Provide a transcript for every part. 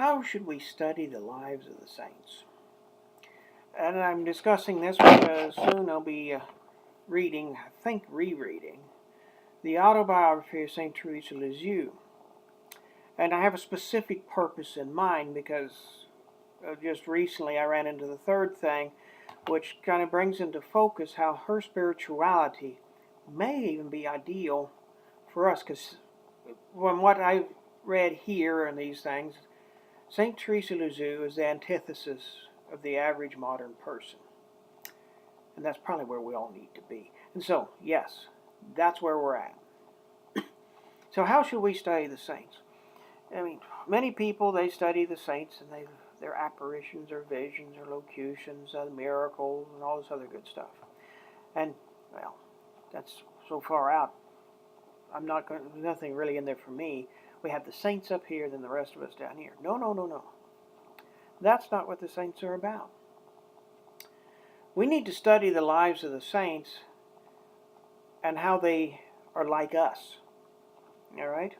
How should we study the lives of the saints? And I'm discussing this because soon I'll be reading, I think rereading, the autobiography of St. Teresa Lisieux. And I have a specific purpose in mind because just recently I ran into the third thing, which kind of brings into focus how her spirituality may even be ideal for us. Because from what I've read here and these things, St. Teresa Lisieux is the antithesis of the average modern person. And that's probably where we all need to be. And so, yes, that's where we're at. So how should we study the saints? I mean, many people, they study the saints and their apparitions or visions or locutions, miracles, and all this other good stuff. And, well, that's so far out. There's nothing really in there for me. We have the saints up here, then the rest of us down here. No. That's not what the saints are about. We need to study the lives of the saints and how they are like us. All right?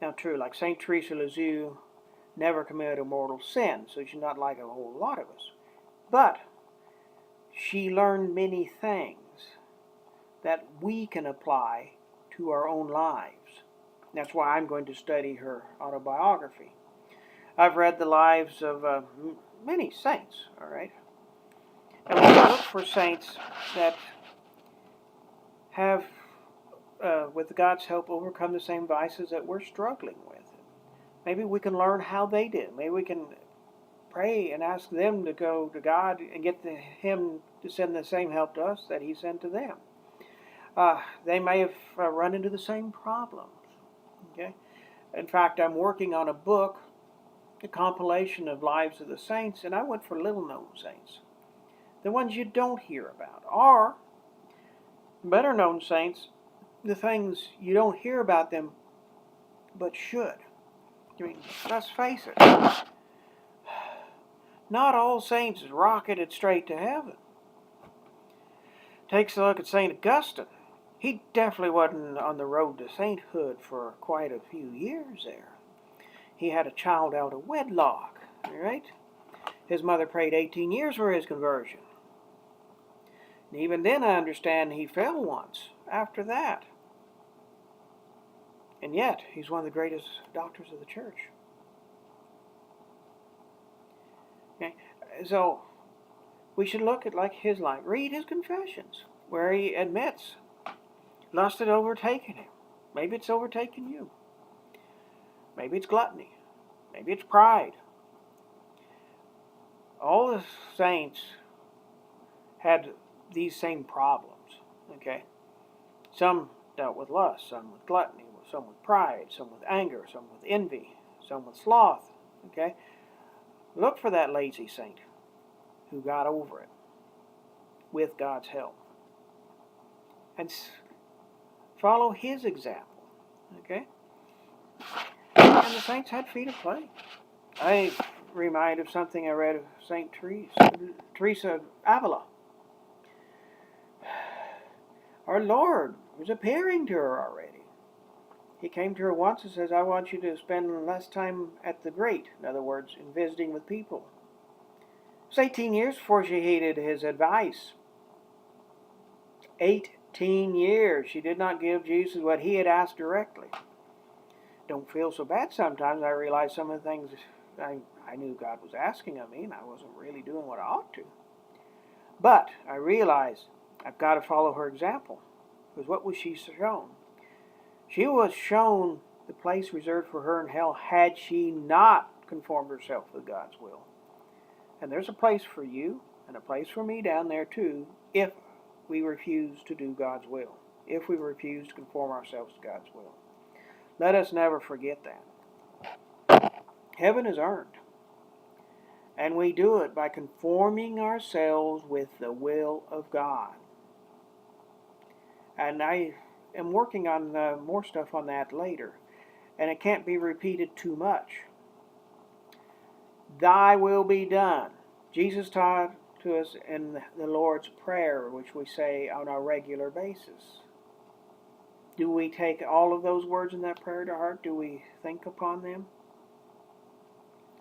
Now, true, like St. Teresa Lisieux never committed a mortal sin, so she's not like a whole lot of us. But she learned many things that we can apply to our own lives. That's why I'm going to study her autobiography. I've read the lives of many saints, all right? And we look for saints that have, with God's help, overcome the same vices that we're struggling with. Maybe we can learn how they did. Maybe we can pray and ask them to go to God and get Him to send the same help to us that He sent to them. They may have run into the same problems. Okay? In fact, I'm working on a book, a compilation of lives of the saints, and I went for little-known saints. The ones you don't hear about. Or, better-known saints, the things you don't hear about them, but should. I mean, let's face it. Not all saints rocketed straight to heaven. Takes a look at St. Augustine. He definitely wasn't on the road to sainthood for quite a few years there. He had a child out of wedlock, right? His mother prayed 18 years for his conversion. And even then I understand he fell once after that. And yet, he's one of the greatest doctors of the church. Okay? So, we should look at like his life. Read his confessions, where he admits lust had overtaken him. Maybe it's overtaken you. Maybe it's gluttony. Maybe it's pride. All the saints had these same problems. Okay? Some dealt with lust, some with gluttony, some with pride, some with anger, some with envy, some with sloth. Okay? Look for that lazy saint who got over it with God's help. And follow his example. Okay? And the saints had feet of clay. I remind of something I read of St. Teresa of Avila. Our Lord was appearing to her already. He came to her once and says, I want you to spend less time at the grate. In other words, in visiting with people. It was 18 years before she heeded his advice. 18 years. She did not give Jesus what he had asked directly. Don't feel so bad sometimes. I realize some of the things I knew God was asking of me, and I wasn't really doing what I ought to. But I realized I've got to follow her example. Because what was she shown? She was shown the place reserved for her in hell had she not conformed herself with God's will. And there's a place for you and a place for me down there too if we refuse to do God's will. If we refuse to conform ourselves to God's will. Let us never forget that. Heaven is earned. And we do it by conforming ourselves with the will of God. And I am working on more stuff on that later. And it can't be repeated too much. Thy will be done. Jesus taught to us in the Lord's Prayer, which we say on a regular basis. Do we take all of those words in that prayer to heart? Do we think upon them?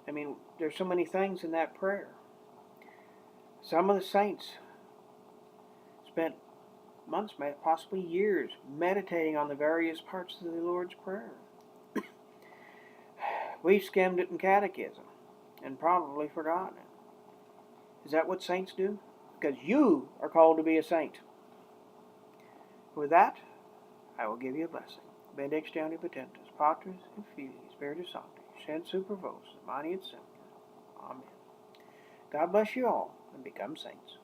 I mean, there's so many things in that prayer. Some of the saints spent months, possibly years, meditating on the various parts of the Lord's Prayer. We've skimmed it in catechism and probably forgotten it. Is that what saints do? Because you are called to be a saint. With that, I will give you a blessing. Benedictio Potentis, Patris et Filii, Spiritus Sancti, sed super vos, mani et semper. Amen. God bless you all, and become saints.